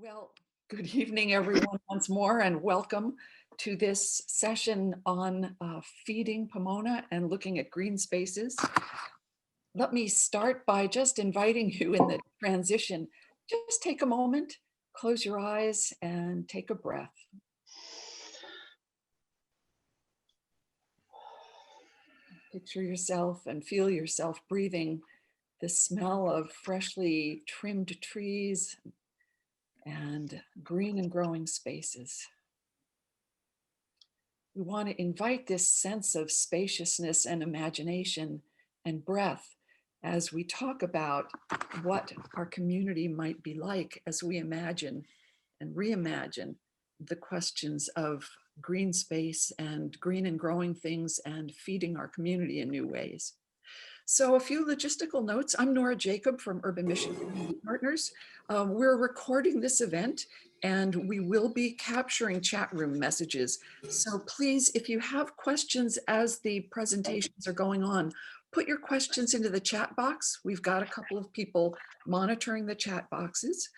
Well, good evening, everyone, once more, and welcome to this session on feeding Pomona and looking at green spaces. Let me start by just inviting you in the transition. Just take a moment, close your eyes, and take a breath. Picture yourself and feel yourself breathing the smell of freshly trimmed trees and green and growing spaces. We want to invite this sense of spaciousness and imagination and breath as we talk about what our community might be like as we imagine and reimagine the questions of green space and green and growing things and feeding our community in new ways. So a few logistical notes. I'm Nora Jacob from Urban Mission Community Partners. We're recording this event and we will be capturing chat room messages. So please, if you have questions as the presentations are going on, put your questions into the chat box. We've got a couple of people monitoring the chat boxes.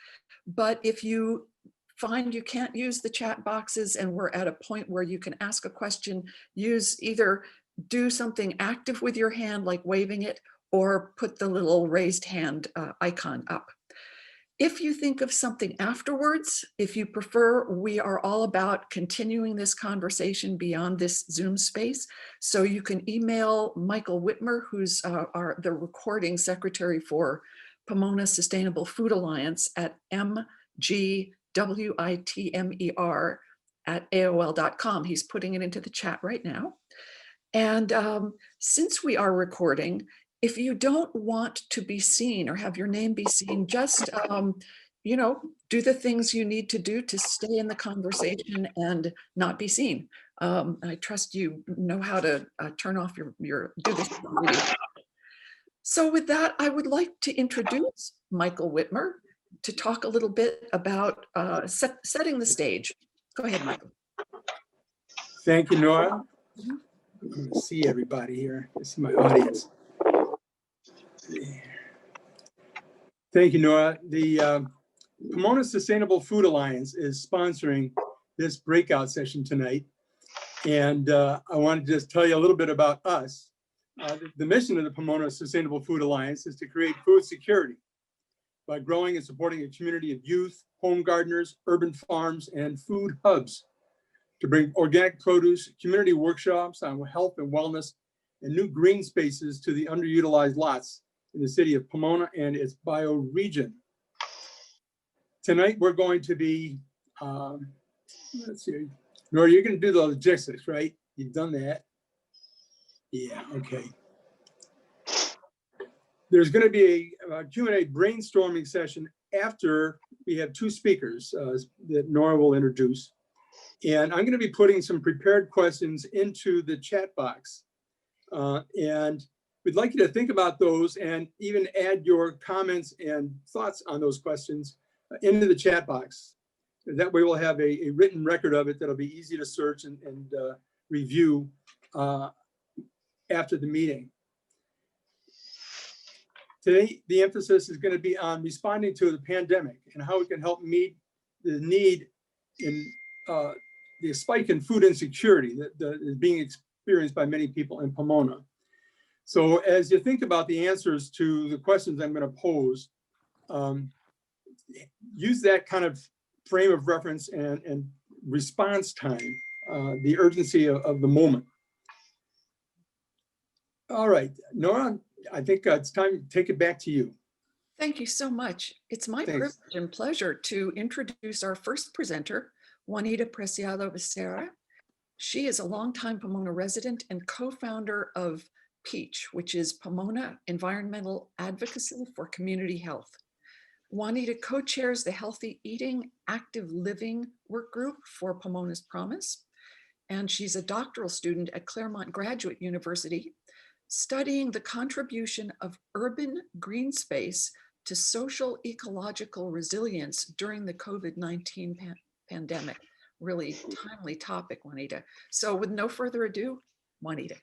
But if you find you can't use the chat boxes and we're at a point where you can ask a question, use either do something active with your hand, like waving it, or put the little raised hand icon up. If you think of something afterwards, if you prefer, we are all about continuing this conversation beyond this Zoom space. So you can email Michael Whitmer, who's the recording secretary for Pomona Sustainable Food Alliance, at mgwitmer@aol.com. He's putting it into the chat right now. And since we are recording, if you don't want to be seen or have your name be seen, just, do the things you need to do to stay in the conversation and not be seen. I trust you know how to turn off do this video. So with that, I would like to introduce Michael Whitmer to talk a little bit about setting the stage. Go ahead, Michael. Thank you, Nora. I'm going to see everybody here. I see my audience. Thank you, Nora. The Pomona Sustainable Food Alliance is sponsoring this breakout session tonight. And I want to just tell you a little bit about us. The mission of the Pomona Sustainable Food Alliance is to create food security by growing and supporting a community of youth, home gardeners, urban farms, and food hubs, to bring organic produce, community workshops on health and wellness, and new green spaces to the underutilized lots in the city of Pomona and its bioregion. Tonight, we're going to be, let's see, Nora, you're going to do the logistics, right? You've done that? Yeah, okay. There's going to be a Q&A brainstorming session after we have two speakers that Nora will introduce. And I'm going to be putting some prepared questions into the chat box. And we'd like you to think about those and even add your comments and thoughts on those questions into the chat box. That way we'll have a written record of it that'll be easy to search and review after the meeting. Today, the emphasis is going to be on responding to the pandemic and how we can help meet the need in the spike in food insecurity that is being experienced by many people in Pomona. So as you think about the answers to the questions I'm going to pose, use that kind of frame of reference and response time, the urgency of the moment. All right, Nora, I think it's time to take it back to you. Thank you so much. It's my privilege and pleasure to introduce our first presenter, Juanita Preciado Becerra. She is a longtime Pomona resident and co-founder of PEACH, which is Pomona Environmental Advocacy for Community Health. Juanita co-chairs the Healthy Eating, Active Living work group for Pomona's Promise. And she's a doctoral student at Claremont Graduate University, studying the contribution of urban green space to social ecological resilience during the COVID-19 pandemic. Really timely topic, Juanita. So with no further ado, Juanita.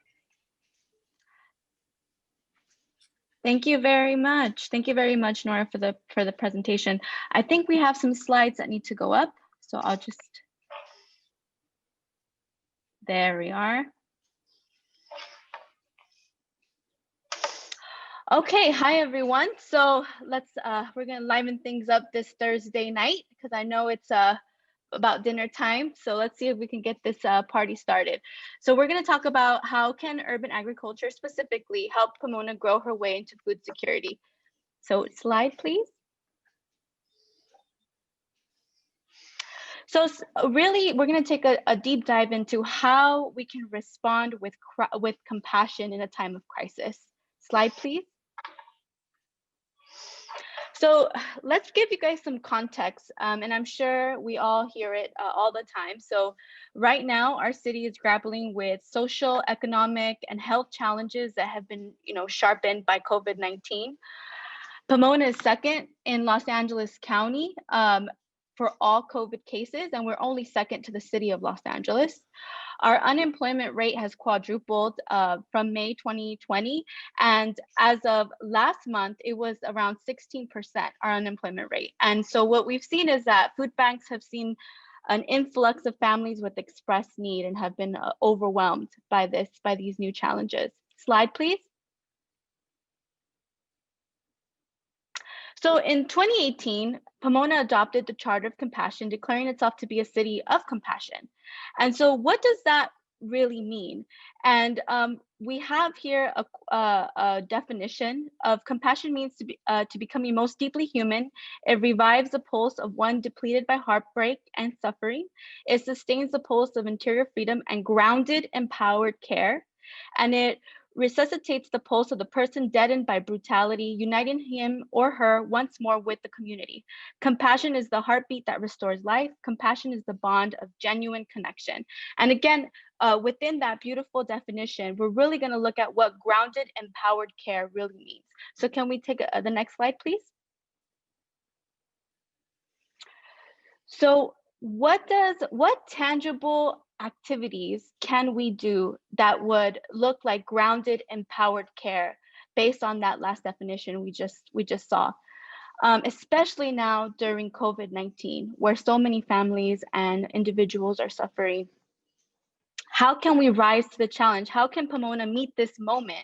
Thank you very much. Thank you very much, Nora, for the presentation. I think we have some slides that need to go up. So I'll just, there we are. Okay, hi everyone. So we're gonna liven things up this Thursday night because I know it's about dinner time. So let's see if we can get this party started. So we're gonna talk about how can urban agriculture specifically help Pomona grow her way into food security. So slide, please. So really, we're going to take a deep dive into how we can respond with compassion in a time of crisis. Slide, please. So let's give you guys some context, and I'm sure we all hear it all the time. So right now, our city is grappling with social, economic, and health challenges that have been, sharpened by COVID-19. Pomona is second in Los Angeles County for all COVID cases, and we're only second to the city of Los Angeles. Our unemployment rate has quadrupled from May 2020, and as of last month, it was around 16%, our unemployment rate. And so what we've seen is that food banks have seen an influx of families with express need and have been overwhelmed by these new challenges. Slide, please. So in 2018, Pomona adopted the Charter of Compassion, declaring itself to be a city of compassion. And so what does that really mean? And we have here a definition of compassion means to becoming most deeply human. It revives the pulse of one depleted by heartbreak and suffering. It sustains the pulse of interior freedom and grounded, empowered care. And it resuscitates the pulse of the person deadened by brutality, uniting him or her once more with the community. Compassion is the heartbeat that restores life. Compassion is the bond of genuine connection. And again, within that beautiful definition, we're really going to look at what grounded, empowered care really means. So can we take the next slide, please? So what tangible activities can we do that would look like grounded, empowered care based on that last definition we just saw? Especially now during COVID-19, where so many families and individuals are suffering. How can we rise to the challenge? How can Pomona meet this moment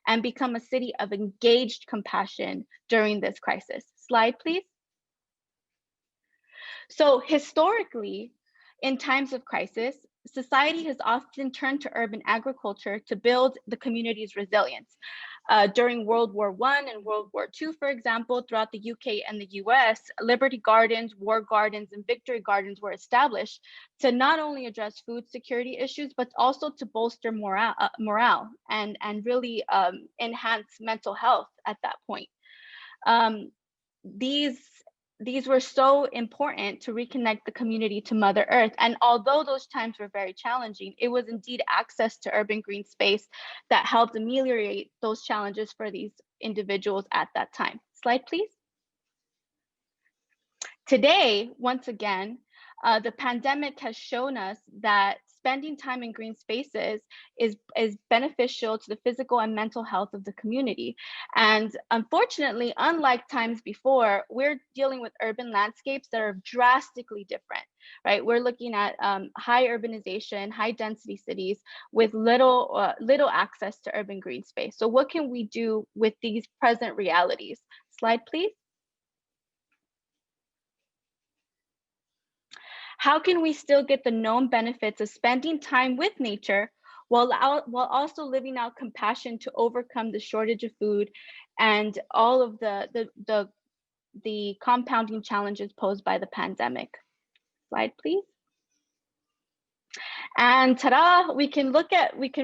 and become a city of engaged compassion during this crisis? Slide, please. So historically, in times of crisis, society has often turned to urban agriculture to build the community's resilience. During World War I and World War II, for example, throughout the UK and the US, Liberty Gardens, War Gardens, and Victory Gardens were established to not only address food security issues, but also to bolster morale and really enhance mental health at that point. These were so important to reconnect the community to Mother Earth. And although those times were very challenging, it was indeed access to urban green space that helped ameliorate those challenges for these individuals at that time. Slide, please. Today, once again, the pandemic has shown us that spending time in green spaces is beneficial to the physical and mental health of the community. And unfortunately, unlike times before, we're dealing with urban landscapes that are drastically different, right? We're looking at high urbanization, high density cities with little access to urban green space. So what can we do with these present realities? Slide, please. How can we still get the known benefits of spending time with nature while also living out compassion to overcome the shortage of food and all of the compounding challenges posed by the pandemic? Slide, please. And ta-da, we can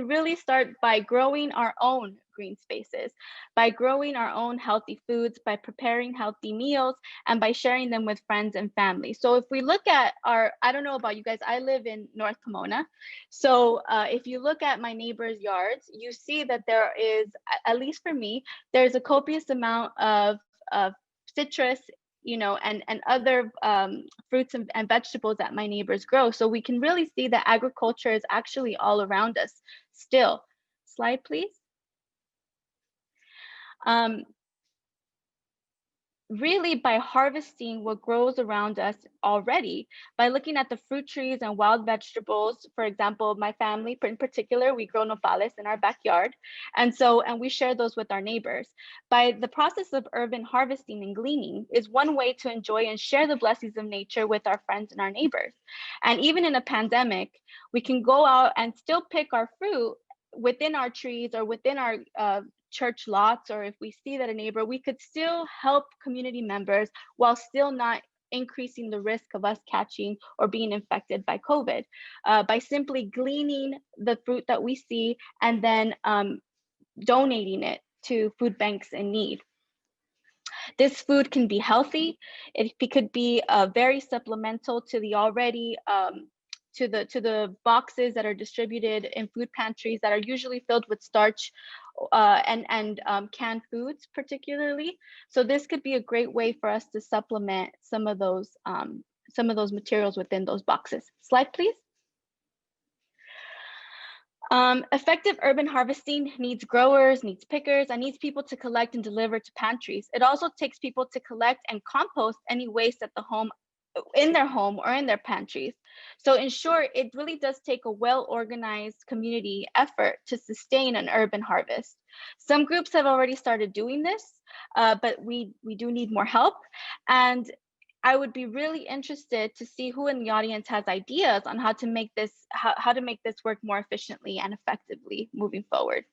really start by growing our own green spaces, by growing our own healthy foods, by preparing healthy meals, and by sharing them with friends and family. So if we look at I don't know about you guys, I live in North Pomona. So if you look at my neighbors' yards, you see that there is, at least for me, there's a copious amount of citrus, and other fruits and vegetables that my neighbors grow. So we can really see that agriculture is actually all around us still. Slide, please. Um, really by harvesting what grows around us already, by looking at the fruit trees and wild vegetables. For example, my family in particular, we grow nopales in our backyard. And we share those with our neighbors. By the process of urban harvesting and gleaning is one way to enjoy and share the blessings of nature with our friends and our neighbors. And even in a pandemic, we can go out and still pick our fruit within our trees or within our church lots, or if we see that a neighbor, we could still help community members while still not increasing the risk of us catching or being infected by COVID, by simply gleaning the fruit that we see and then donating it to food banks in need. This food can be healthy. It could be very supplemental to the already to the boxes that are distributed in food pantries that are usually filled with starch and canned foods particularly. So this could be a great way for us to supplement some of those materials within those boxes. Slide, please. Effective urban harvesting needs growers, needs pickers, and needs people to collect and deliver to pantries. It also takes people to collect and compost any waste at the home, in their home or in their pantries. So in short, it really does take a well-organized community effort to sustain an urban harvest. Some groups have already started doing this, but we do need more help. And I would be really interested to see who in the audience has ideas on how to make this work more efficiently and effectively moving forward.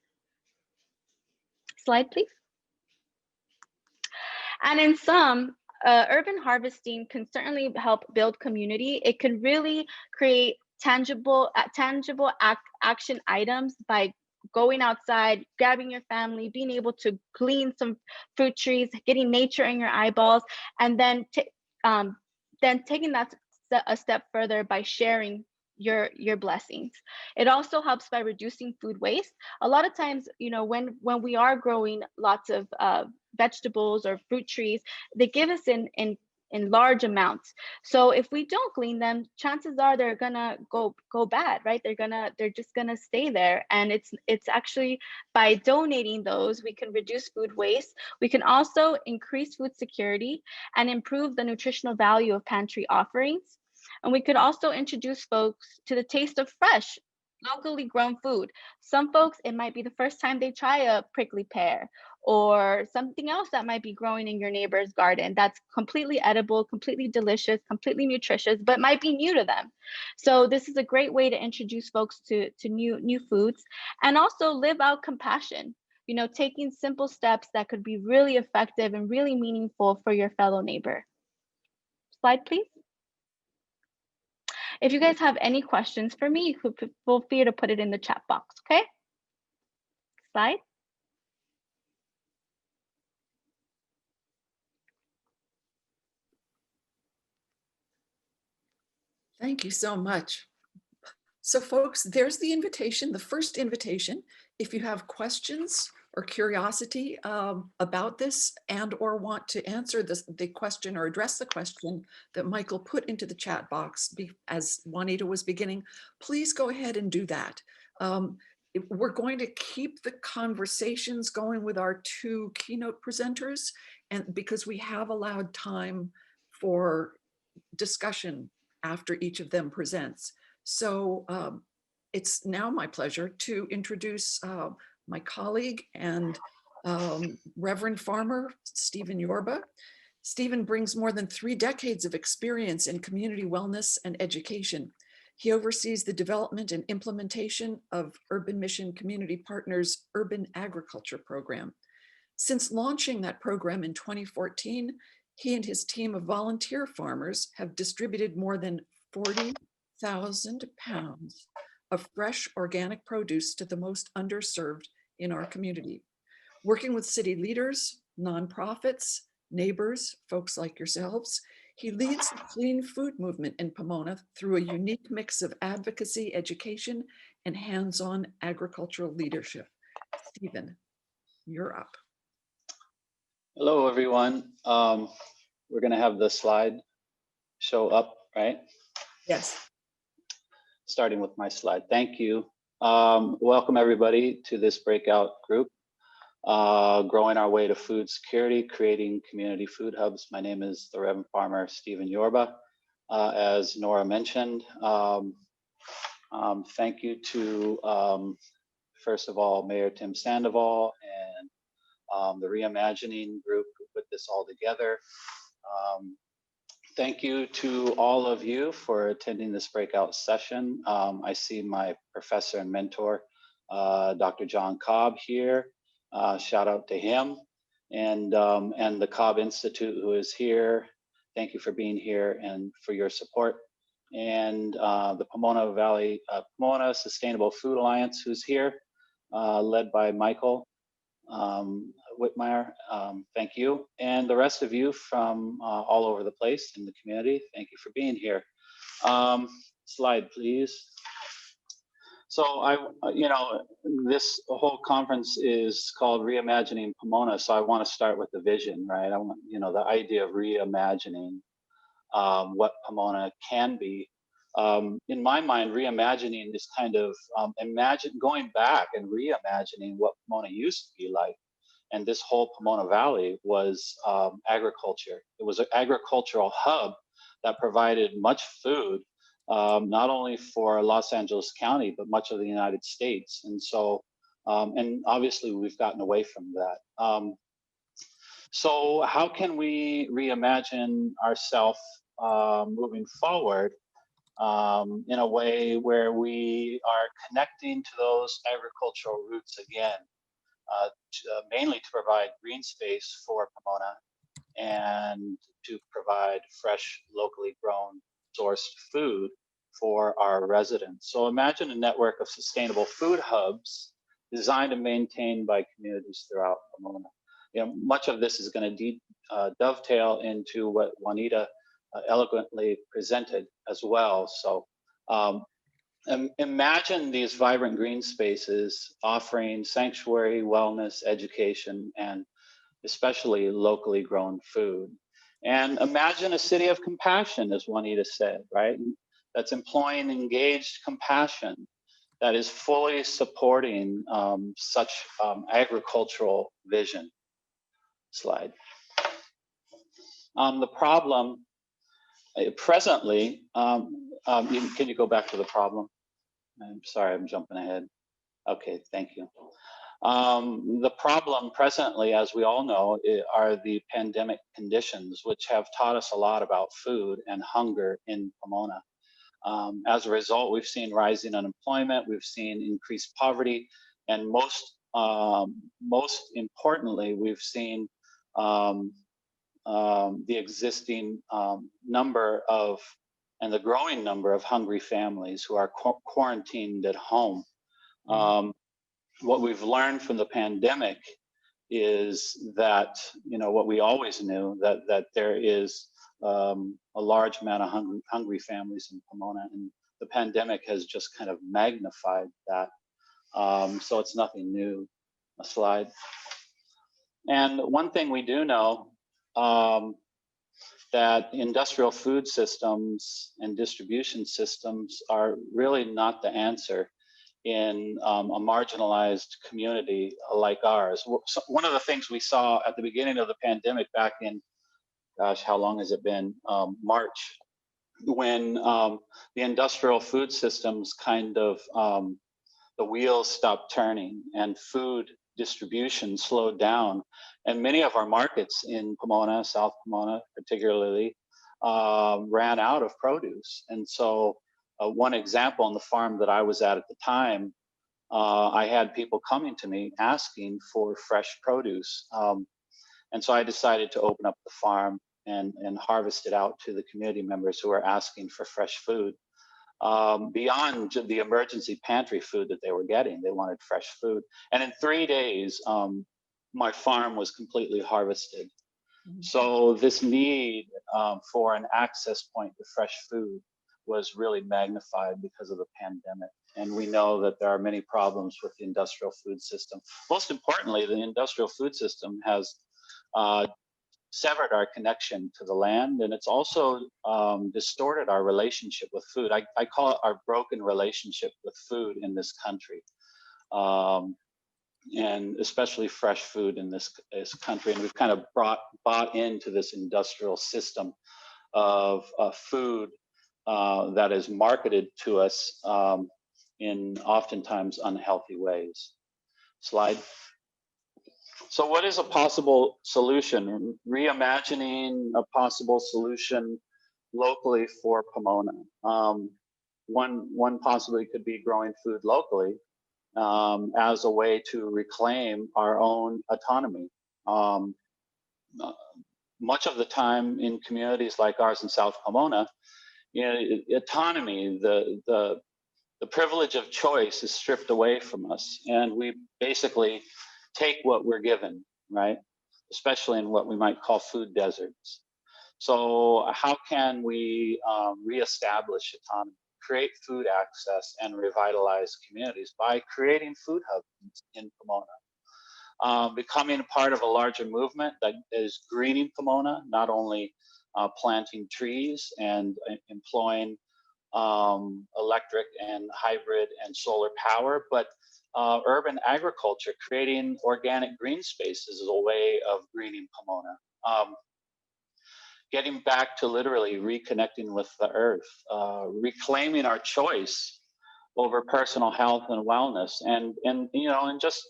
Slide, please. And in sum, urban harvesting can certainly help build community. It can really create tangible action items by going outside, grabbing your family, being able to glean some fruit trees, getting nature in your eyeballs, and then taking that a step further by sharing your blessings. It also helps by reducing food waste. A lot of times, when we are growing lots of vegetables or fruit trees, they give us in large amounts. So if we don't glean them, chances are they're gonna go bad, right? They're just gonna stay there. And it's actually by donating those, we can reduce food waste. We can also increase food security and improve the nutritional value of pantry offerings. And we could also introduce folks to the taste of fresh, locally grown food. Some folks, it might be the first time they try a prickly pear or something else that might be growing in your neighbor's garden that's completely edible, completely delicious, completely nutritious, but might be new to them. So this is a great way to introduce folks to new foods and also live out compassion, taking simple steps that could be really effective and really meaningful for your fellow neighbor. Slide, please. If you guys have any questions for me, you could feel free to put it in the chat box, okay? Slide. Thank you so much. So folks, there's the invitation, the first invitation. If you have questions or curiosity about this and or want to answer the question or address the question that Michael put into the chat box as Juanita was beginning, please go ahead and do that. We're going to keep the conversations going with our two keynote presenters, and because we have allowed time for discussion after each of them presents. So it's now my pleasure to introduce my colleague and Reverend Farmer, Stephen Yorba. Stephen brings more than 3 decades of experience in community wellness and education. He oversees the development and implementation of Urban Mission Community Partners' Urban Agriculture Program. Since launching that program in 2014, he and his team of volunteer farmers have distributed more than 40,000 pounds of fresh organic produce to the most underserved in our community. Working with city leaders, nonprofits, neighbors, folks like yourselves, he leads the clean food movement in Pomona through a unique mix of advocacy, education, and hands-on agricultural leadership. Stephen, you're up. Hello, everyone. We're going to have the slide show up, right? Yes. Starting with my slide. Thank you. Welcome, everybody, to this breakout group. growing our way to food security, creating community food hubs. My name is the Reverend Farmer Stephen Yorba. As Nora mentioned, thank you to, first of all, Mayor Tim Sandoval and the Reimagining group who put this all together. Thank you to all of you for attending this breakout session. I see my professor and mentor, Dr. John Cobb here. Shout out to him and the Cobb Institute who is here. Thank you for being here and for your support. And the Pomona Valley, Pomona Sustainable Food Alliance who's here, led by Michael Whitmire, thank you. And the rest of you from all over the place in the community, thank you for being here. Slide, please. So this whole conference is called Reimagining Pomona. So I want to start with the vision, right? I want, the idea of reimagining what Pomona can be. In my mind, reimagining is kind of going back and reimagining what Pomona used to be like. And this whole Pomona Valley was agriculture. It was an agricultural hub that provided much food, not only for Los Angeles County, but much of the United States. And so, and obviously we've gotten away from that. So how can we reimagine ourselves moving forward in a way where we are connecting to those agricultural roots again? Mainly to provide green space for Pomona and to provide fresh, locally grown, sourced food for our residents. So imagine a network of sustainable food hubs designed and maintained by communities throughout Pomona. Much of this is going to dovetail into what Juanita eloquently presented as well. So imagine these vibrant green spaces offering sanctuary, wellness, education, and especially locally grown food. And imagine a city of compassion, as Juanita said, right? That's employing engaged compassion that is fully supporting such agricultural vision. Slide. The problem presently, can you go back to the problem? I'm sorry, I'm jumping ahead. Okay, thank you. The problem presently, as we all know, are the pandemic conditions, which have taught us a lot about food and hunger in Pomona. As a result, we've seen rising unemployment, we've seen increased poverty, and most importantly, we've seen the existing number of and the growing number of hungry families who are quarantined at home. What we've learned from the pandemic is that, what we always knew, that there is a large amount of hungry families in Pomona, and the pandemic has just kind of magnified that. So it's nothing new. A slide. And one thing we do know, that industrial food systems and distribution systems are really not the answer in a marginalized community like ours. So one of the things we saw at the beginning of the pandemic back in, gosh, how long has it been? March, when the industrial food systems kind of, the wheels stopped turning and food distribution slowed down. And many of our markets in Pomona, South Pomona particularly, ran out of produce. And so one example on the farm that I was at the time, I had people coming to me asking for fresh produce. And so I decided to open up the farm and harvest it out to the community members who are asking for fresh food. Beyond the emergency pantry food that they were getting, they wanted fresh food. And in 3 days, my farm was completely harvested. So this need for an access point to fresh food was really magnified because of the pandemic. And we know that there are many problems with the industrial food system. Most importantly, the industrial food system has severed our connection to the land, and it's also distorted our relationship with food. I call it our broken relationship with food in this country. and especially fresh food in this country. And we've kind of bought into this industrial system of food that is marketed to us in oftentimes unhealthy ways. Slide. So what is a possible solution? Reimagining a possible solution locally for Pomona. One possibly could be growing food locally as a way to reclaim our own autonomy. Much of the time in communities like ours in South Pomona, you know, autonomy, the privilege of choice is stripped away from us, and we basically take what we're given, right? Especially in what we might call food deserts. So how can we reestablish autonomy, create food access, and revitalize communities by creating food hubs in Pomona? Becoming a part of a larger movement that is greening Pomona, not only planting trees and employing electric and hybrid and solar power, but urban agriculture, creating organic green spaces is a way of greening Pomona. Getting back to literally reconnecting with the earth, reclaiming our choice over personal health and wellness, and you know, and just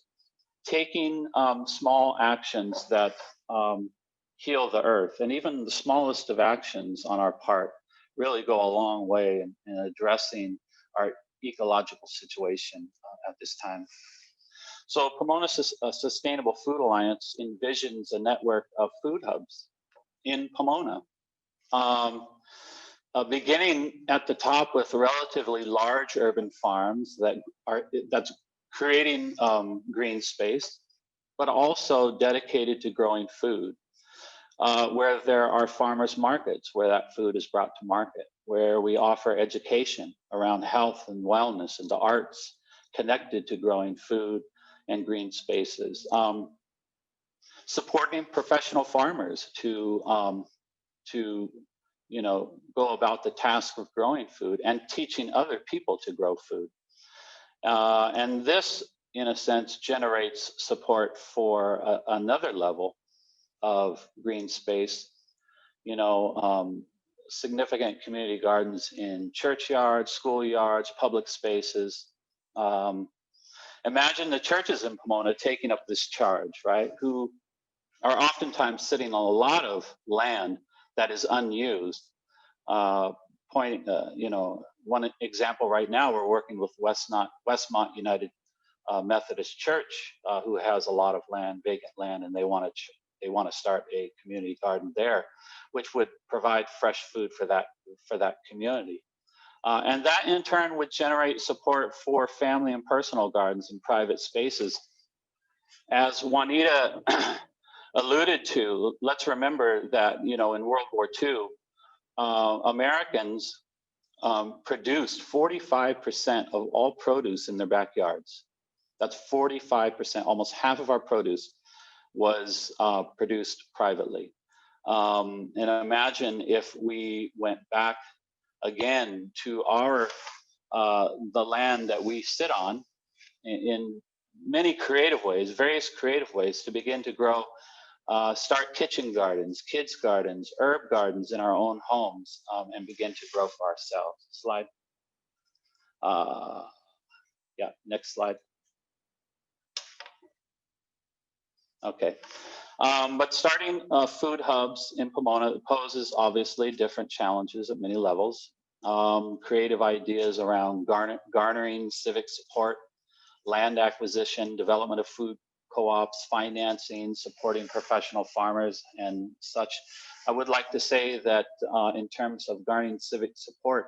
taking small actions that heal the earth, and even the smallest of actions on our part really go a long way in addressing our ecological situation at this time. So Pomona Sustainable Food Alliance envisions a network of food hubs in Pomona, beginning at the top with relatively large urban farms that's creating green space, but also dedicated to growing food, where there are farmers markets where that food is brought to market, where we offer education around health and wellness and the arts connected to growing food and green spaces. Supporting professional farmers to you know, go about the task of growing food and teaching other people to grow food. And this, in a sense, generates support for another level of green space, you know, significant community gardens in churchyards, schoolyards, public spaces. Imagine the churches in Pomona taking up this charge, right? Who are oftentimes sitting on a lot of land that is unused. You know, one example right now, we're working with Westmont United Methodist Church, who has a lot of land, vacant land, and they want to start a community garden there, which would provide fresh food for that community. And that in turn would generate support for family and personal gardens in private spaces. As Juanita alluded to, let's remember that, you know, in World War II, Americans produced 45% of all produce in their backyards. That's 45%, almost half of our produce was produced privately. And imagine if we went back again to the land that we sit on in many creative ways, various creative ways, to begin to grow, start kitchen gardens, kids gardens, herb gardens in our own homes, and begin to grow for ourselves. Slide. Yeah, next slide. Okay. But starting food hubs in Pomona poses obviously different challenges at many levels. Creative ideas around garnering civic support, land acquisition, development of food co-ops, financing, supporting professional farmers and such. I would like to say that in terms of garnering civic support,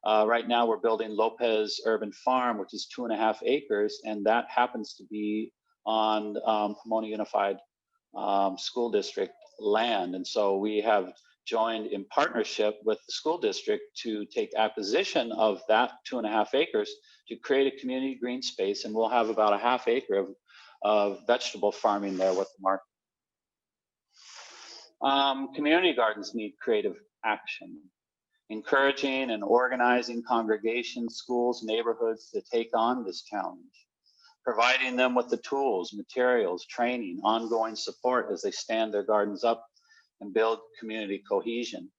right now we're building Lopez Urban Farm, which is 2.5 acres, and that happens to be on Pomona Unified School District land. And so we have joined in partnership with the school district to take acquisition of that 2.5 acres to create a community green space, and we'll have about a 1/2 acre of vegetable farming there with the market. Community gardens need creative action, encouraging and organizing congregations, schools, neighborhoods to take on this challenge. providing them with the tools, materials, training, ongoing support as they stand their gardens up and build community cohesion.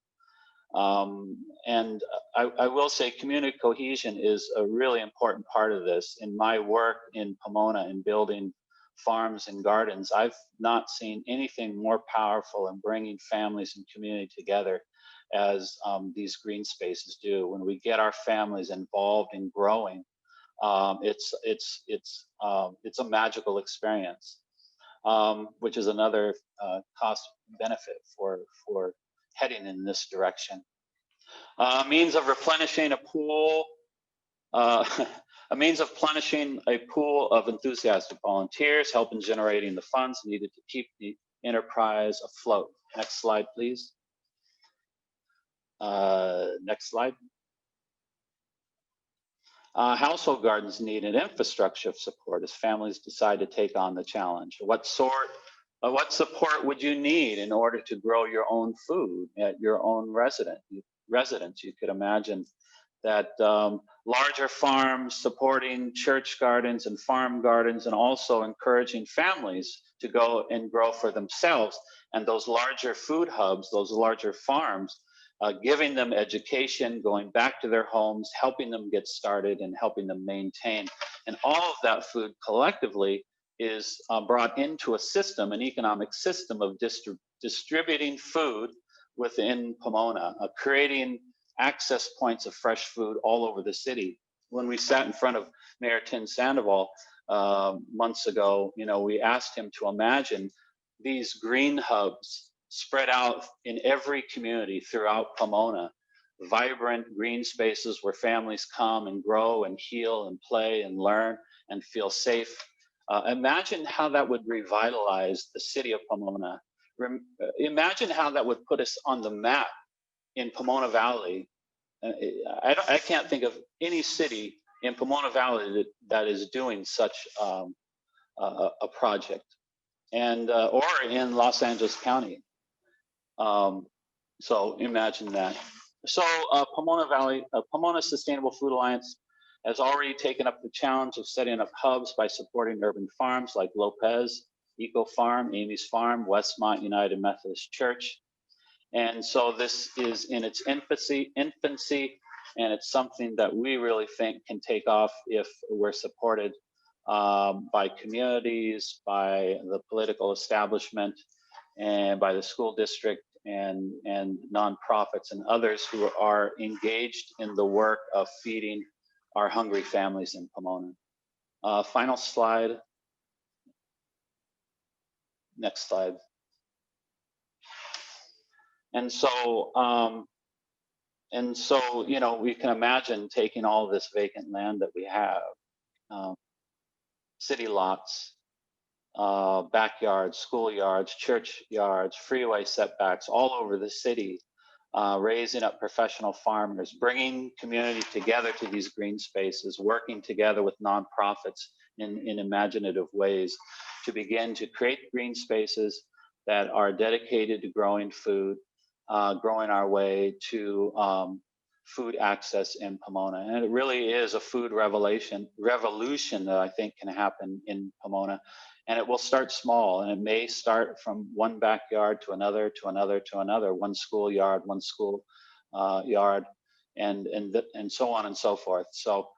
And I will say community cohesion is a really important part of this. In my work in Pomona in building farms and gardens, I've not seen anything more powerful in bringing families and community together as these green spaces do. When we get our families involved in growing, it's a magical experience, which is another cost benefit for heading in this direction. Means of replenishing a pool, a means of replenishing a pool of enthusiastic volunteers, help in generating the funds needed to keep the enterprise afloat. Next slide, please. Next slide. Household gardens need an infrastructure of support as families decide to take on the challenge. What support would you need in order to grow your own food at your own residence? You could imagine that larger farms supporting church gardens and farm gardens, and also encouraging families to go and grow for themselves. And those larger food hubs, those larger farms, giving them education, going back to their homes, helping them get started and helping them maintain. And all of that food collectively is brought into a system, an economic system of distributing food within Pomona, creating access points of fresh food all over the city. When we sat in front of Mayor Tim Sandoval months ago, we asked him to imagine these green hubs spread out in every community throughout Pomona, vibrant green spaces where families come and grow and heal and play and learn and feel safe. Imagine how that would revitalize the city of Pomona. Imagine how that would put us on the map in Pomona Valley. I can't think of any city in Pomona Valley that is doing such a project, and or in Los Angeles County. So imagine that. So Pomona Valley, Pomona Sustainable Food Alliance has already taken up the challenge of setting up hubs by supporting urban farms like Lopez Eco Farm, Amy's Farm, Westmont United Methodist Church. And so this is in its infancy, and it's something that we really think can take off if we're supported by communities, by the political establishment, and by the school district and nonprofits and others who are engaged in the work of feeding our hungry families in Pomona. Final slide. Next slide. And so, we can imagine taking all this vacant land that we have, city lots, backyards, schoolyards, church yards, freeway setbacks all over the city, raising up professional farmers, bringing community together to these green spaces, working together with nonprofits in imaginative ways to begin to create green spaces that are dedicated to growing food, growing our way to food access in Pomona. And it really is a food revolution that I think can happen in Pomona. And it will start small, and it may start from one backyard to another, one schoolyard, one school yard, and so on and so forth. So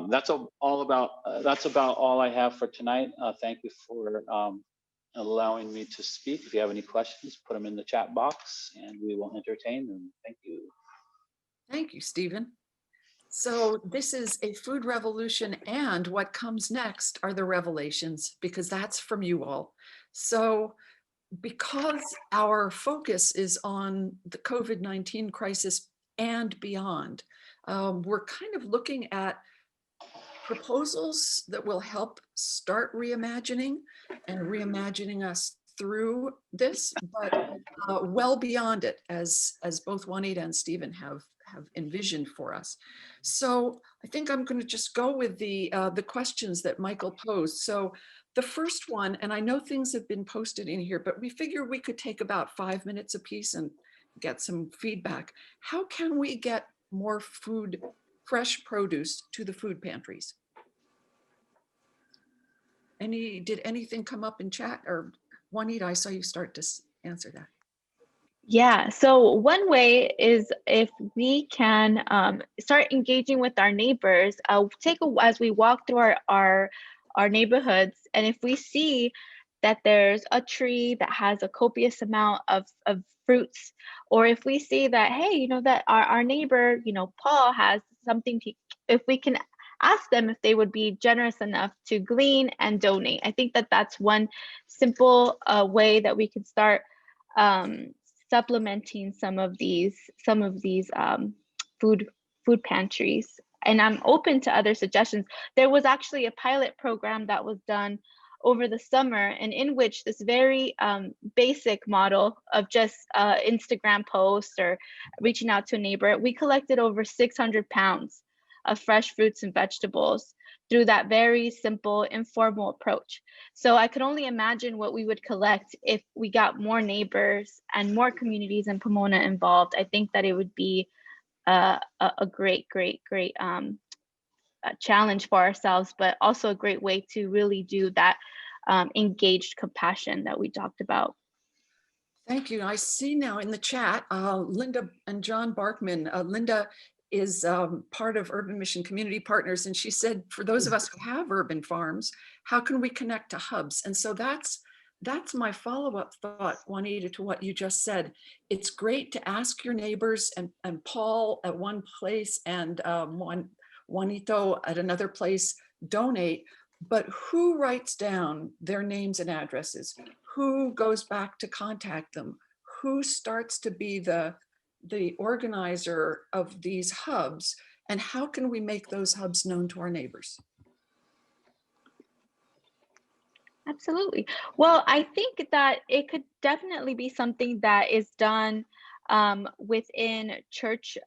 that's about all I have for tonight. Thank you for allowing me to speak. If you have any questions, put them in the chat box, and we will entertain them. Thank you. Thank you, Stephen. So this is a food revolution, and what comes next are the revelations, because that's from you all. So because our focus is on the COVID-19 crisis and beyond, we're kind of looking at proposals that will help start reimagining and reimagining us through this, but well beyond it, as both Juanita and Stephen have envisioned for us. So I think I'm going to just go with the questions that Michael posed. So the first one, and I know things have been posted in here, but we figure we could take about 5 minutes apiece and get some feedback. How can we get more food, fresh produce to the food pantries? Did anything come up in chat? Or Juanita, I saw you start to answer that. Yeah, so one way is if we can start engaging with our neighbors, as we walk through our neighborhoods, and if we see that there's a tree that has a copious amount of fruits, or if we see that, hey, that our neighbor, Paul has something if we can ask them if they would be generous enough to glean and donate. I think that that's one simple way that we can start um, supplementing some of these food pantries. And I'm open to other suggestions. There was actually a pilot program that was done over the summer, and in which this very basic model of just Instagram posts or reaching out to a neighbor, we collected over 600 pounds of fresh fruits and vegetables through that very simple, informal approach. So I could only imagine what we would collect if we got more neighbors and more communities in Pomona involved. I think that it would be a great challenge for ourselves, but also a great way to really do that engaged compassion that we talked about. Thank you. I see now in the chat, Linda and John Barkman. Linda is part of Urban Mission Community Partners, and she said, for those of us who have urban farms, how can we connect to hubs? And so that's my follow-up thought, Juanita, to what you just said. It's great to ask your neighbors, and Paul at one place and Juanito at another place donate, but who writes down their names and addresses? Who goes back to contact them? Who starts to be the organizer of these hubs? And how can we make those hubs known to our neighbors? Absolutely. Well, I think that it could definitely be something that is done within church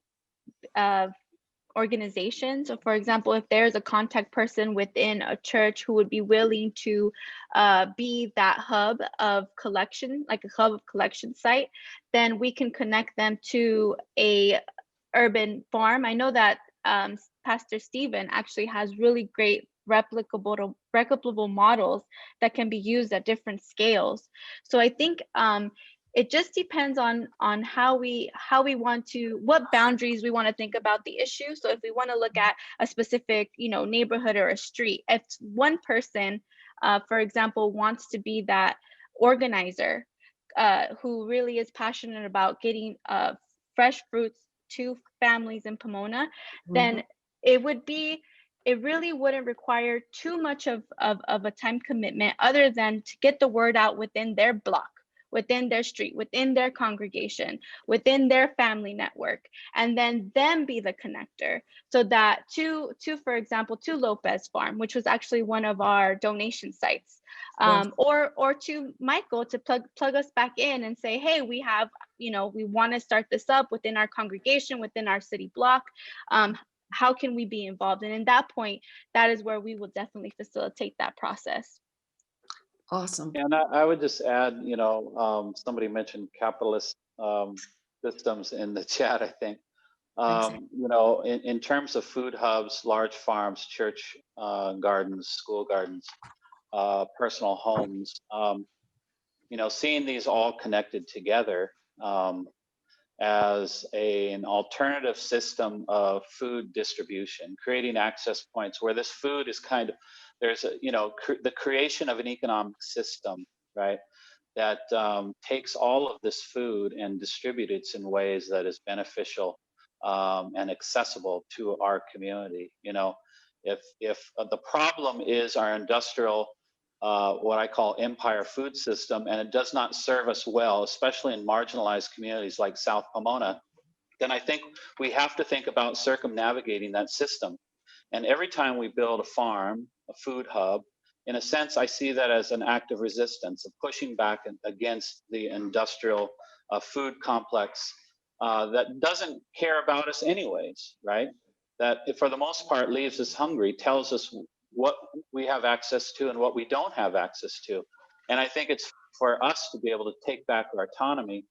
organizations. So for example, if there's a contact person within a church who would be willing to be that hub of collection, like a hub of collection site, then we can connect them to a urban farm. I know that Pastor Stephen actually has really great replicable models that can be used at different scales. So I think it just depends on how we want to, what boundaries we want to think about the issue. So if we want to look at a specific neighborhood or a street, if one person for example wants to be that organizer who really is passionate about getting fresh fruits to families in Pomona, then it really wouldn't require too much of a time commitment other than to get the word out within their block, within their street, within their congregation, within their family network, and then them be the connector. So that for example, to Lopez Farm, which was actually one of our donation sites, or to Michael to plug us back in and say, hey, we have, we want to start this up within our congregation, within our city block. How can we be involved? And in that point, that is where we will definitely facilitate that process. Awesome. And I would just add, somebody mentioned capitalist systems in the chat, I think. In terms of food hubs, large farms, church gardens, school gardens, personal homes, seeing these all connected together as an alternative system of food distribution, creating access points where this food is there's the creation of an economic system, right? That takes all of this food and distributes it in ways that is beneficial and accessible to our community. If the problem is our industrial, what I call empire food system, and it does not serve us well, especially in marginalized communities like South Pomona, then I think we have to think about circumnavigating that system. And every time we build a farm, a food hub, in a sense, I see that as an act of resistance, of pushing back against the industrial food complex that doesn't care about us anyways, right? That for the most part leaves us hungry, tells us what we have access to and what we don't have access to. And I think it's for us to be able to take back our autonomy,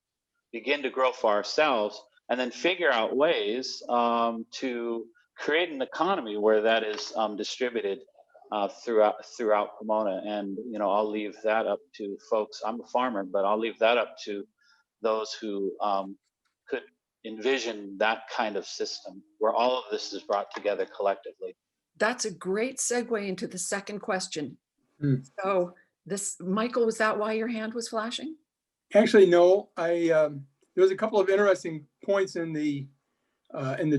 begin to grow for ourselves, and then figure out ways to create an economy where that is distributed throughout Pomona. And I'll leave that up to folks. I'm a farmer, but I'll leave that up to those who could envision that kind of system where all of this is brought together collectively. That's a great segue into the second question. Hmm. So Michael, was that why your hand was flashing? Actually, no. There was a couple of interesting points in the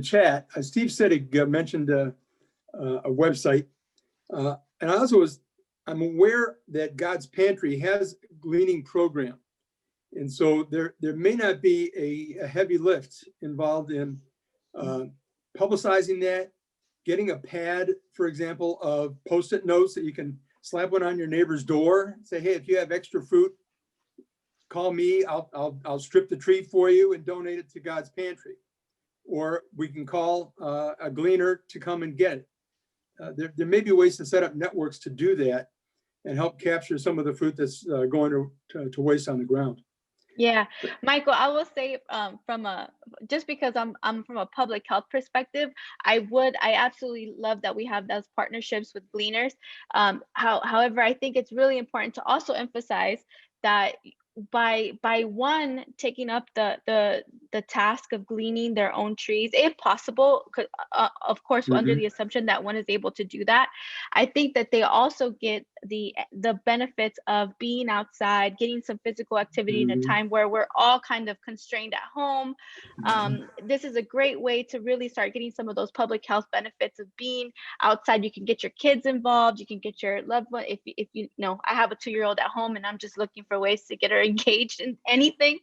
chat. Steve Sittig mentioned a website, and I'm aware that God's Pantry has a gleaning program, and so there may not be a heavy lift involved in publicizing that, getting a pad, for example, of Post-it notes that you can slap one on your neighbor's door, say, hey, if you have extra fruit, call me, I'll strip the tree for you and donate it to God's Pantry. Or we can call a gleaner to come and get it. There may be ways to set up networks to do that and help capture some of the fruit that's going to waste on the ground. Yeah, Michael, I will say just because I'm from a public health perspective, I absolutely love that we have those partnerships with gleaners. However, I think it's really important to also emphasize that by one taking up the task of gleaning their own trees, if possible, of course, under the assumption that one is able to do that, I think that they also get the benefits of being outside, getting some physical activity in a time where we're all kind of constrained at home. This is a great way to really start getting some of those public health benefits of being outside. You can get your kids involved, you can get your loved one. If you know, I have a 2-year-old at home and I'm just looking for ways to get her engaged in anything.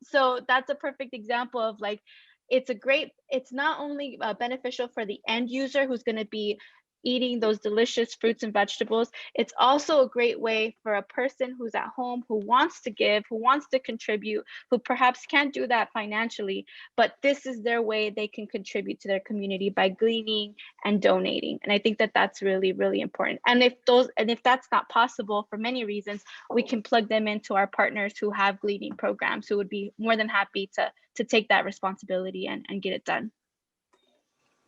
So that's a perfect example of like, it's not only beneficial for the end user who's going to be eating those delicious fruits and vegetables. It's also a great way for a person who's at home, who wants to give, who wants to contribute, who perhaps can't do that financially, but this is their way they can contribute to their community by gleaning and donating. And I think that that's really, really important. And if that's not possible for many reasons, we can plug them into our partners who have gleaning programs, who would be more than happy to take that responsibility and get it done.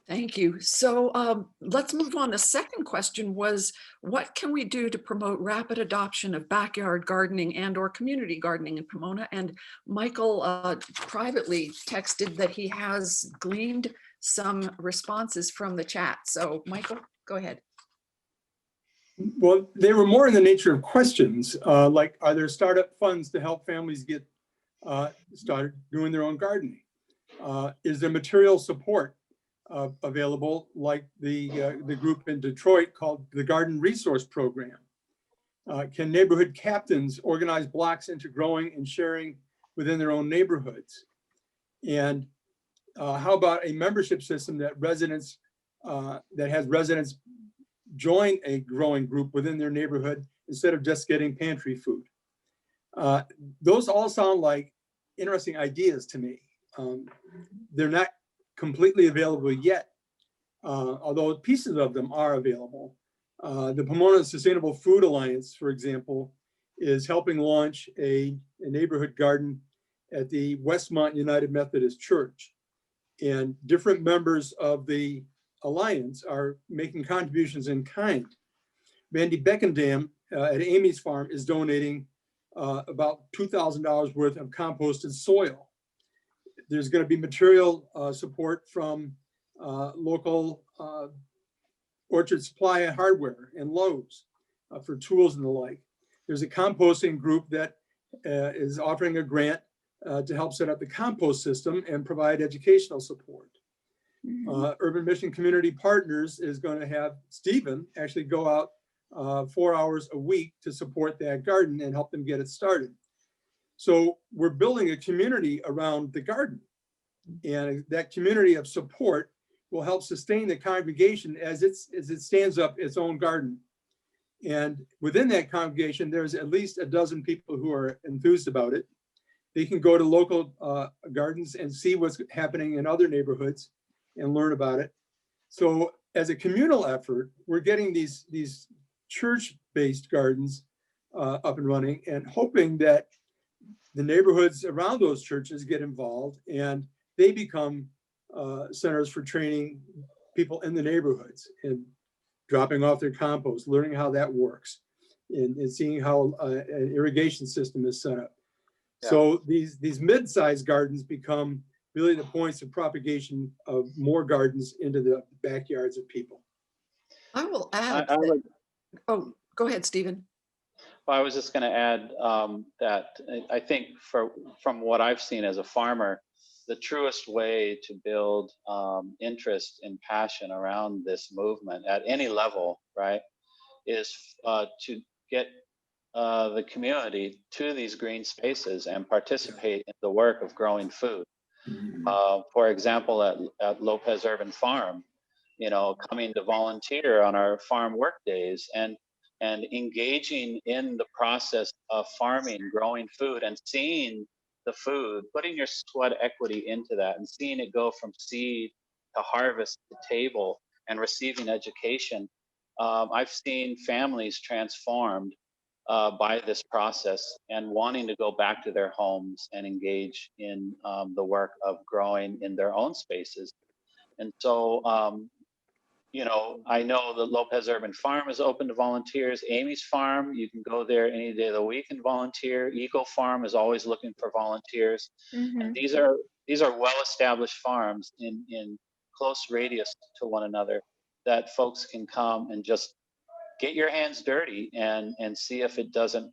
Thank you. So let's move on. The second question was, what can we do to promote rapid adoption of backyard gardening and/or community gardening in Pomona? And Michael privately texted that he has gleaned some responses from the chat. So Michael, go ahead. Well, they were more in the nature of questions, like, are there startup funds to help families get started doing their own gardening? Is there material support available, like the group in Detroit called the Garden Resource Program? Can neighborhood captains organize blocks into growing and sharing within their own neighborhoods? And how about a membership system that has residents join a growing group within their neighborhood instead of just getting pantry food? Those all sound like interesting ideas to me. They're not completely available yet, although pieces of them are available. The Pomona Sustainable Food Alliance, for example, is helping launch a neighborhood garden at the Westmont United Methodist Church. And different members of the alliance are making contributions in kind. Randy Beckendam at Amy's Farm is donating about $2,000 worth of composted soil. There's going to be material support from local Orchard Supply and Hardware and Lowe's for tools and the like. There's a composting group that is offering a grant to help set up the compost system and provide educational support. Urban Mission Community Partners is going to have Stephen actually go out 4 hours a week to support that garden and help them get it started. So we're building a community around the garden, and that community of support will help sustain the congregation as it stands up its own garden. And within that congregation, there's at least a dozen people who are enthused about it. They can go to local gardens and see what's happening in other neighborhoods and learn about it. So as a communal effort, we're getting these church-based gardens up and running, and hoping that the neighborhoods around those churches get involved and they become centers for training people in the neighborhoods and dropping off their compost, learning how that works, and seeing how an irrigation system is set up. Yeah. So these mid-sized gardens become really the points of propagation of more gardens into the backyards of people. I will I, add I that, would, oh, go ahead, Stephen. well, I was just going to add that I think from what I've seen as a farmer, the truest way to build interest and passion around this movement at any level, right, is to get the community to these green spaces and participate in the work of growing food. For example, at Lopez Urban Farm, coming to volunteer on our farm work days and engaging in the process of farming, growing food, and seeing the food, putting your sweat equity into that, and seeing it go from seed to harvest to table and receiving education. I've seen families transformed by this process and wanting to go back to their homes and engage in the work of growing in their own spaces. And so, I know that Lopez Urban Farm is open to volunteers. Amy's Farm, you can go there any day of the week and volunteer. Eagle Farm is always looking for volunteers. And these are well-established farms in close radius to one another that folks can come and just get your hands dirty and see if it doesn't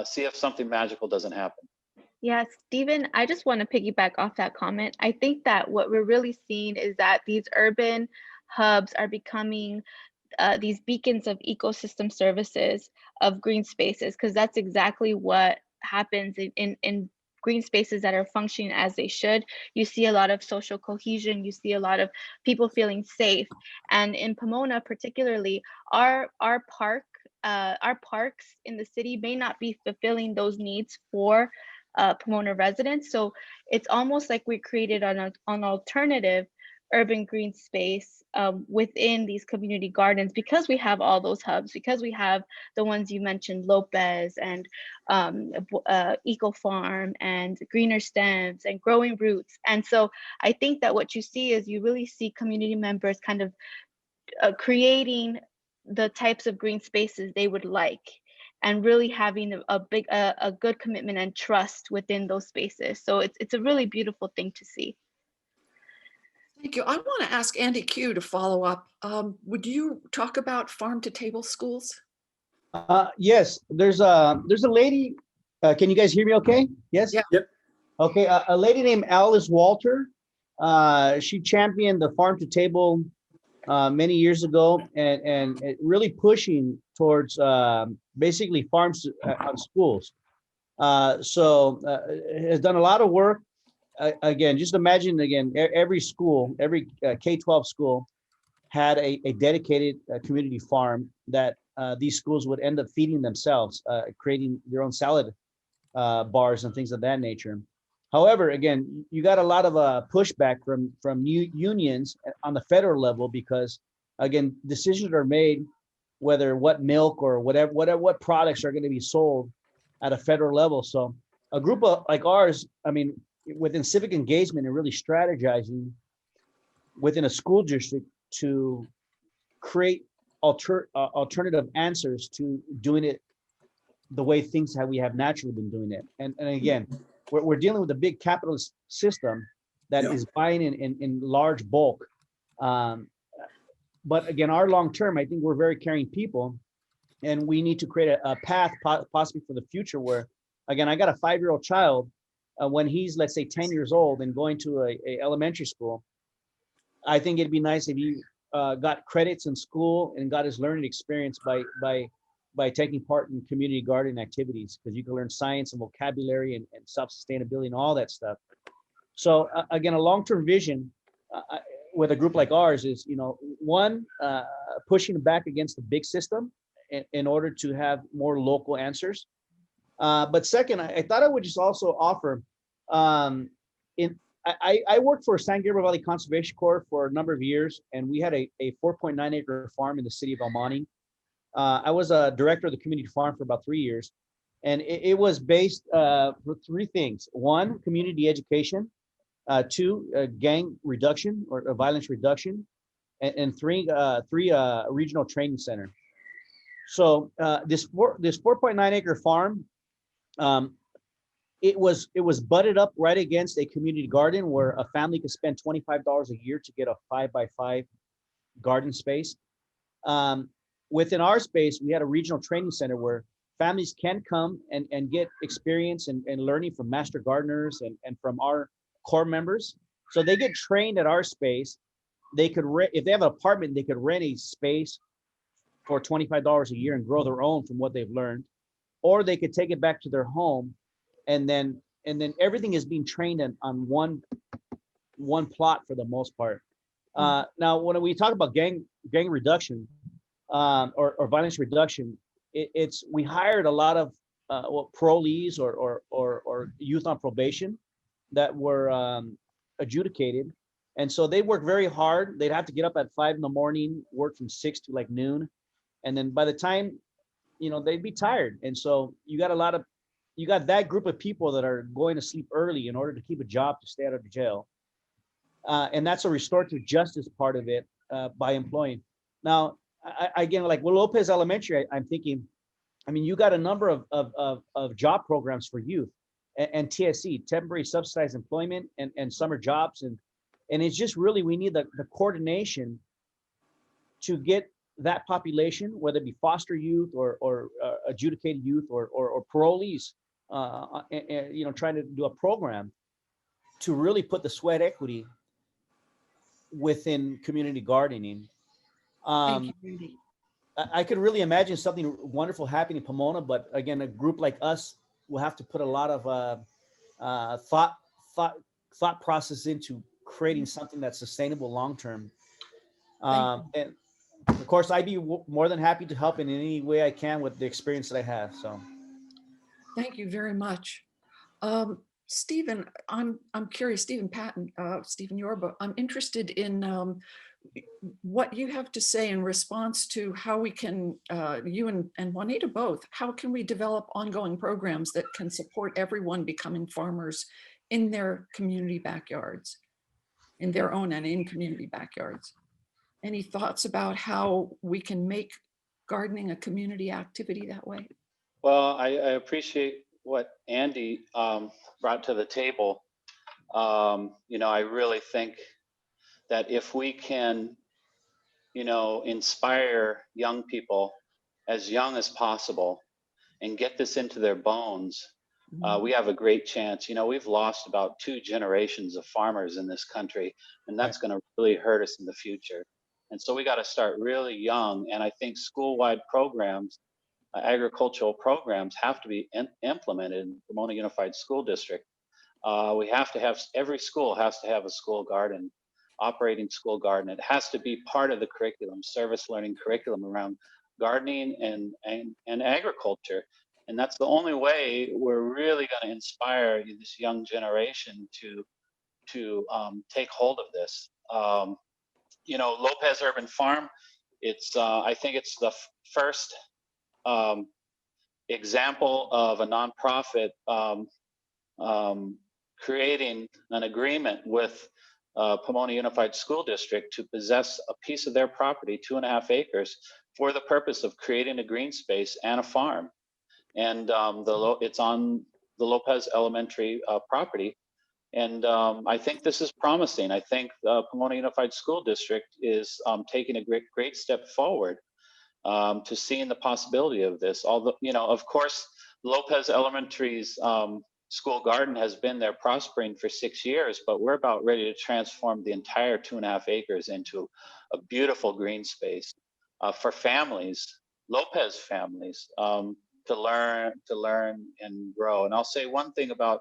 see if something magical doesn't happen. Yeah, Stephen, I just want to piggyback off that comment. I think that what we're really seeing is that these urban hubs are becoming these beacons of ecosystem services of green spaces, because that's exactly what happens in green spaces that are functioning as they should. You see a lot of social cohesion, you see a lot of people feeling safe. And in Pomona particularly, our parks in the city may not be fulfilling those needs for Pomona residents. So it's almost like we created an alternative urban green space within these community gardens, because we have all those hubs, because we have the ones you mentioned, Lopez and Eco Farm and Greener Stems and Growing Roots. And so I think that what you see is you really see community members kind of creating the types of green spaces they would like, and really having a good commitment and trust within those spaces. So it's a really beautiful thing to see. Thank you. I want to ask Andy Q to follow up. Would you talk about farm to table schools? Yes, there's a lady. Can you guys hear me okay? Yes? Yeah. Yep. Okay, a lady named Alice Walter. She championed the farm to table many years ago, and it really pushing towards basically farms on schools. So has done a lot of work. Again, just imagine every school, every K-12 school had a dedicated community farm that these schools would end up feeding themselves, creating their own salad bars and things of that nature. However, again, you got a lot of pushback from new unions on the federal level, because again, decisions are made whether what milk or what products are going to be sold at a federal level. So a group like ours, I mean, within civic engagement and really strategizing within a school district to create alternative answers to doing it the way we have naturally been doing it. And again, we're dealing with a big capitalist system that is buying in large bulk. But again, our long term, I think we're very caring people, and we need to create a path possibly for the future where, again, I got a 5-year-old child. When he's, let's say, 10 years old and going to a elementary school, I think it'd be nice if he got credits in school and got his learning experience by taking part in community gardening activities, because you can learn science and vocabulary and self-sustainability and all that stuff. So again, a long-term vision with a group like ours is, one, pushing back against the big system in order to have more local answers. But second, I thought I would just also offer, I worked for San Gabriel Valley Conservation Corps for a number of years, and we had a 4.9 acre farm in the city of El Monte. I was a director of the community farm for about 3 years, and it was based for 3 things. 1, community education. 2, gang reduction or violence reduction. and three regional training center. So this 4.9 acre farm, um, it was butted up right against a community garden where a family could spend $25 a year to get a 5x5 garden space. Um, Within our space, we had a regional training center where families can come and get experience and learning from master gardeners and from our core members. So they get trained at our space. They could rent, if they have an apartment, they could rent a space for $25 a year and grow their own from what they've learned, or they could take it back to their home, and then everything is being trained on one plot for the most part. Now, when we talk about gang reduction, or violence reduction, it's we hired a lot of parolees or youth on probation that were adjudicated, and so they work very hard. They'd have to get up at 5 in the morning, work from 6 to like noon, and then by the time they'd be tired. And so you got that group of people that are going to sleep early in order to keep a job to stay out of the jail, and that's a restorative justice part of it, by employing. Now, again, like with Lopez Elementary, I'm thinking, I mean, you got a number of job programs for youth, and TSC, temporary subsidized employment, and summer jobs, and it's just really, we need the coordination to get that population, whether it be foster youth or adjudicated youth or parolees, trying to do a program to really put the sweat equity within community gardening. Thank Um, you, Rudy. I could really imagine something wonderful happening in Pomona, but again, a group like us will have to put a lot of thought process into creating something that's sustainable long term. Thank you. And of course, I'd be more than happy to help in any way I can with the experience that I have. So, Thank you very much. Stephen, I'm curious, Stephen Patton, Stephen Yorba, I'm interested in what you have to say in response to how we can, you and Juanita both, how can we develop ongoing programs that can support everyone becoming farmers in their community backyards, in their own and in community backyards? Any thoughts about how we can make gardening a community activity that way? Well, I appreciate what Andy brought to the table. I really think that if we can, inspire young people as young as possible and get this into their bones, we have a great chance. We've lost about 2 generations of farmers in this country, and that's going to really hurt us in the future. And so we got to start really young. And I think school-wide programs, agricultural programs, have to be implemented in Pomona Unified School District. We have to have, every school has to have a school garden, operating school garden. It has to be part of the curriculum, service learning curriculum around gardening and agriculture. And that's the only way we're really going to inspire this young generation to take hold of this. Lopez Urban Farm, it's I think it's the first example of a nonprofit creating an agreement with Pomona Unified School District to possess a piece of their property, 2.5 acres, for the purpose of creating a green space and a farm. And it's on the Lopez Elementary property. And I think this is promising. I think the Pomona Unified School District is taking a great step forward to seeing the possibility of this. Although, of course, Lopez Elementary's school garden has been there prospering for 6 years, but we're about ready to transform the entire 2.5 acres into a beautiful green space for families, Lopez families, to learn and grow. And I'll say one thing about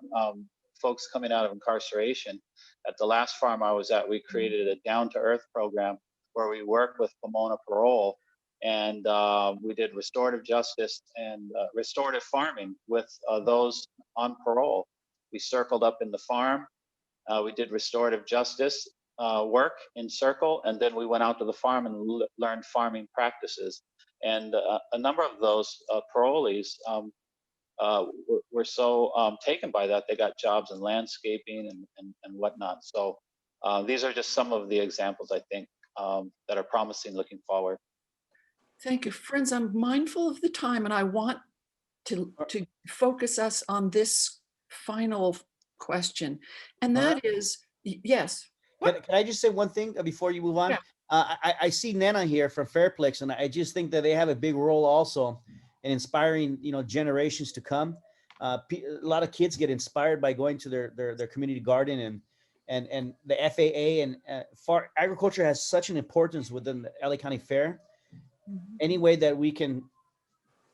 folks coming out of incarceration. At the last farm I was at, we created a down-to-earth program where we worked with Pomona Parole, and we did restorative justice and restorative farming with those on parole. We circled up in the farm. We did restorative justice work in circle, and then we went out to the farm and learned farming practices. And a number of those parolees were so taken by that, they got jobs in landscaping and whatnot. So these are just some of the examples, I think, that are promising looking forward. Thank you. Friends, I'm mindful of the time and I want to focus us on this final question. And Nora? that is, yes. Can I just say one thing before you move on? Yeah. I see Nena here from Fairplex, and I just think that they have a big role also in inspiring, generations to come. A lot of kids get inspired by going to their community garden, and the FAA and for agriculture has such an importance within the LA County Fair. Mhm. Any way that we can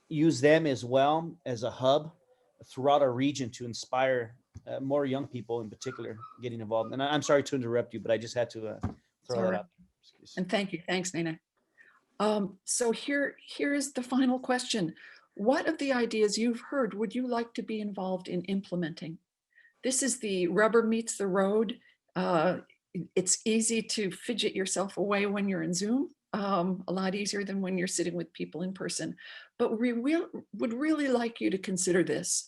use them as well as a hub throughout our region to inspire more young people in particular getting involved. And I'm sorry to interrupt you, but I just had to throw that Sorry. out. And thank you. Thanks, Nina. So here is the final question. What of the ideas you've heard would you like to be involved in implementing? This is the rubber meets the road. It's easy to fidget yourself away when you're in Zoom, a lot easier than when you're sitting with people in person. But we would really like you to consider this.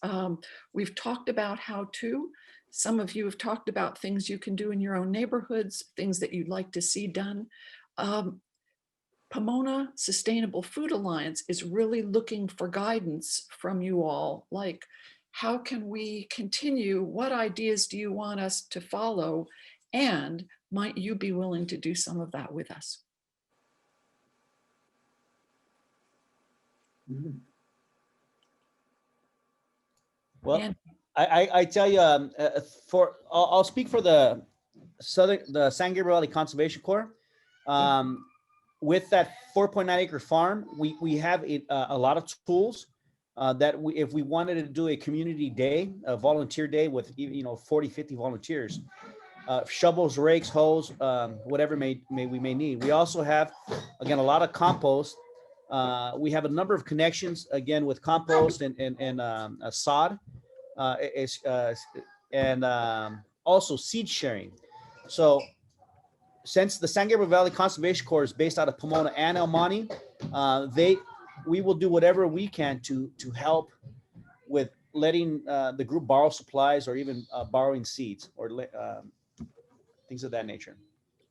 We've talked about how to. Some of you have talked about things you can do in your own neighborhoods, things that you'd like to see done. Pomona Sustainable Food Alliance is really looking for guidance from you all, like how can we continue? What ideas do you want us to follow? And might you be willing to do some of that with us? Mhm. Well, And I tell you, I'll speak for the San Gabriel Valley Conservation Corps. With that 4.9 acre farm, we have a lot of tools that if we wanted to do a community day, a volunteer day with 40, 50 volunteers, shovels, rakes, hoes, whatever we may need. We also have, again, a lot of compost. We have a number of connections again with compost and sod, and also seed sharing. So since the San Gabriel Valley Conservation Corps is based out of Pomona and El Monte, we will do whatever we can to help with letting the group borrow supplies or even borrowing seeds or things of that nature.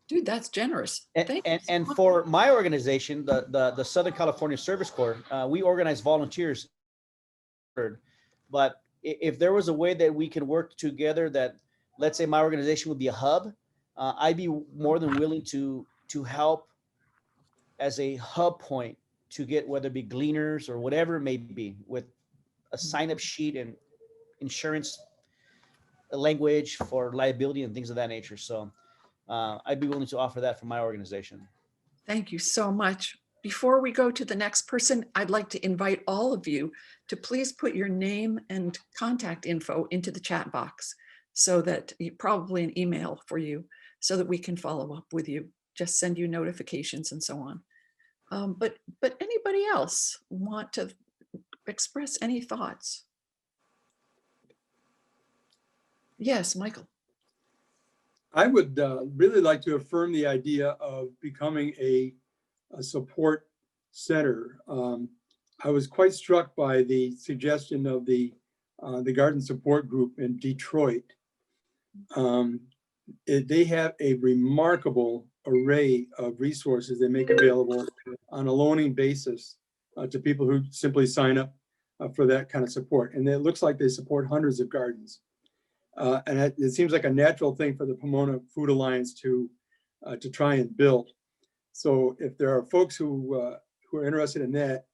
dude, that's generous. Thank you. And for my organization, the Southern California Service Corps, we organize volunteers. But if there was a way that we could work together, that let's say my organization would be a hub, I'd be more than willing to help as a hub point to get, whether it be gleaners or whatever it may be, with a sign-up sheet and insurance language for liability and things of that nature. So I'd be willing to offer that for my organization. Thank you so much. Before we go to the next person, I'd like to invite all of you to please put your name and contact info into the chat box, so that probably an email for you, so that we can follow up with you, just send you notifications and so on. But anybody else want to express any thoughts? Yes, Michael. I would really like to affirm the idea of becoming a support center. I was quite struck by the suggestion of the Garden Support Group in Detroit. They have a remarkable array of resources they make available on a loaning basis to people who simply sign up for that kind of support. And it looks like they support hundreds of gardens. And it seems like a natural thing for the Pomona Food Alliance to try and build. So if there are folks who are interested in that,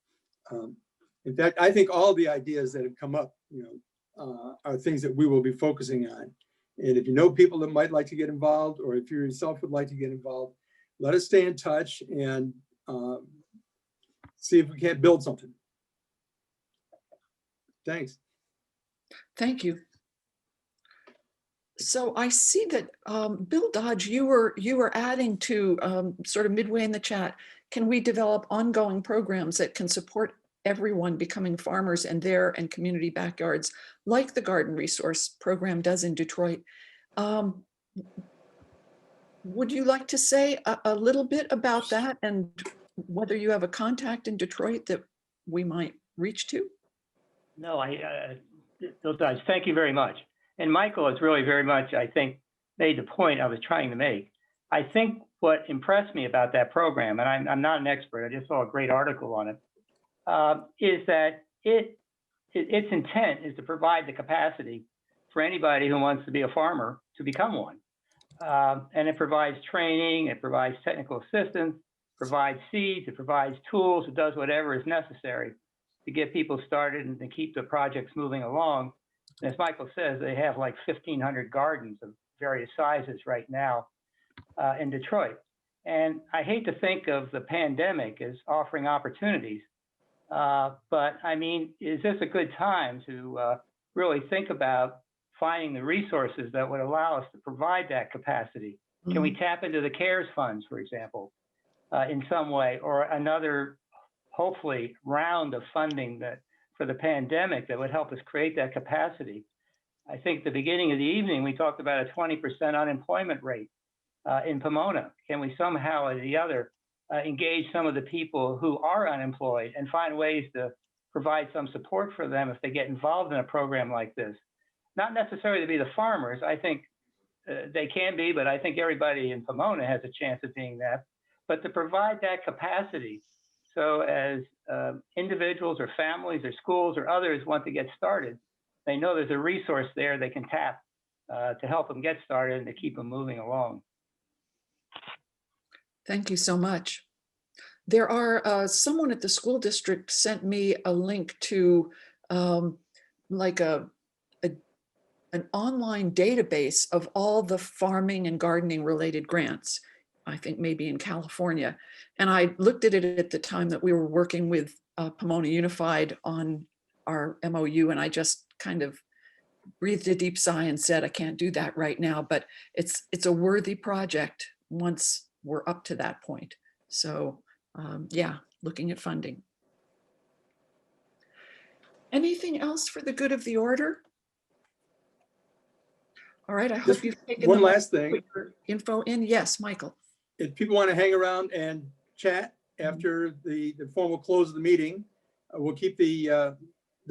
in fact, I think all the ideas that have come up, are things that we will be focusing on. And if you know people that might like to get involved, or if you yourself would like to get involved, let us stay in touch and see if we can't build something. Thanks. Thank you. So I see that Bill Dodge, you were adding to sort of midway in the chat. Can we develop ongoing programs that can support everyone becoming farmers in their and community backyards, like the Garden Resource Program does in Detroit? Would you like to say a little bit about that, and whether you have a contact in Detroit that we might reach to? No, Bill Dodge, thank you very much. And Michael has really very much, I think, made the point I was trying to make. I think what impressed me about that program, and I'm not an expert, I just saw a great article on it, is that its intent is to provide the capacity for anybody who wants to be a farmer to become one. And it provides training, it provides technical assistance, provides seeds, it provides tools, it does whatever is necessary to get people started and to keep the projects moving along. And as Michael says, they have like 1,500 gardens of various sizes right now in Detroit. And I hate to think of the pandemic as offering opportunities, but I mean, is this a good time to really think about finding the resources that would allow us to provide that capacity? Can we tap into the CARES funds, for example, in some way, or another, hopefully, round of funding that for the pandemic that would help us create that capacity? I think at the beginning of the evening, we talked about a 20% unemployment rate in Pomona. Can we somehow or the other engage some of the people who are unemployed and find ways to provide some support for them if they get involved in a program like this? Not necessarily to be the farmers. I think they can be, but I think everybody in Pomona has a chance of being that. But to provide that capacity, so as individuals or families or schools or others want to get started, they know there's a resource there they can tap to help them get started and to keep them moving along. Thank you so much. There are someone at the school district sent me a link to like an online database of all the farming and gardening related grants, I think maybe in California. And I looked at it at the time that we were working with Pomona Unified on our MOU, and I just kind of breathed a deep sigh and said, I can't do that right now, but it's a worthy project once we're up to that point. So yeah, looking at funding. Anything else for the good of the order? All right, I hope Just you've taken one the last thing. put your info in. Yes, Michael. If people want to hang around and chat after the formal close of the meeting, we'll keep the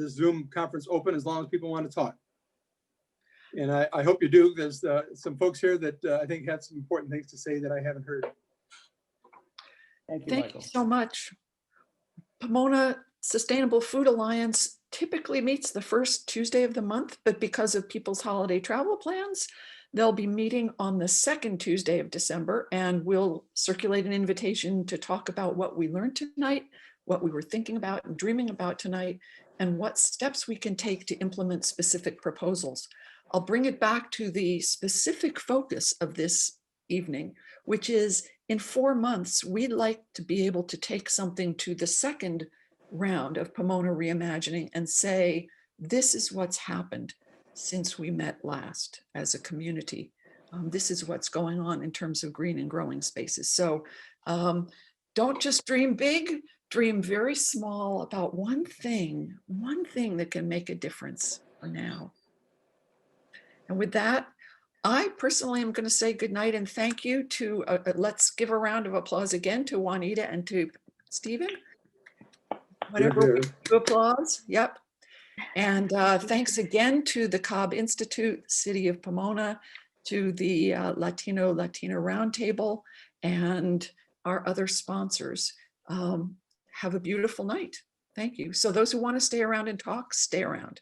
Zoom conference open as long as people want to talk. And I hope you do. There's some folks here that I think had some important things to say that I haven't heard. Thank you, Thank Michael. you so much. Pomona Sustainable Food Alliance typically meets the first Tuesday of the month, but because of people's holiday travel plans, they'll be meeting on the second Tuesday of December, and we'll circulate an invitation to talk about what we learned tonight, what we were thinking about and dreaming about tonight, and what steps we can take to implement specific proposals. I'll bring it back to the specific focus of this evening, which is in 4 months, we'd like to be able to take something to the second round of Pomona Reimagining and say, this is what's happened since we met last as a community. This is what's going on in terms of green and growing spaces. So don't just dream big, dream very small about one thing that can make a difference for now. And with that, I personally am going to say good night and thank you to, let's give a round of applause again to Juanita and to Stephen. Whatever we do applause, yep. And thanks again to the Cobb Institute, City of Pomona, to the Latino Roundtable, and our other sponsors. Have a beautiful night. Thank you. So those who want to stay around and talk, stay around.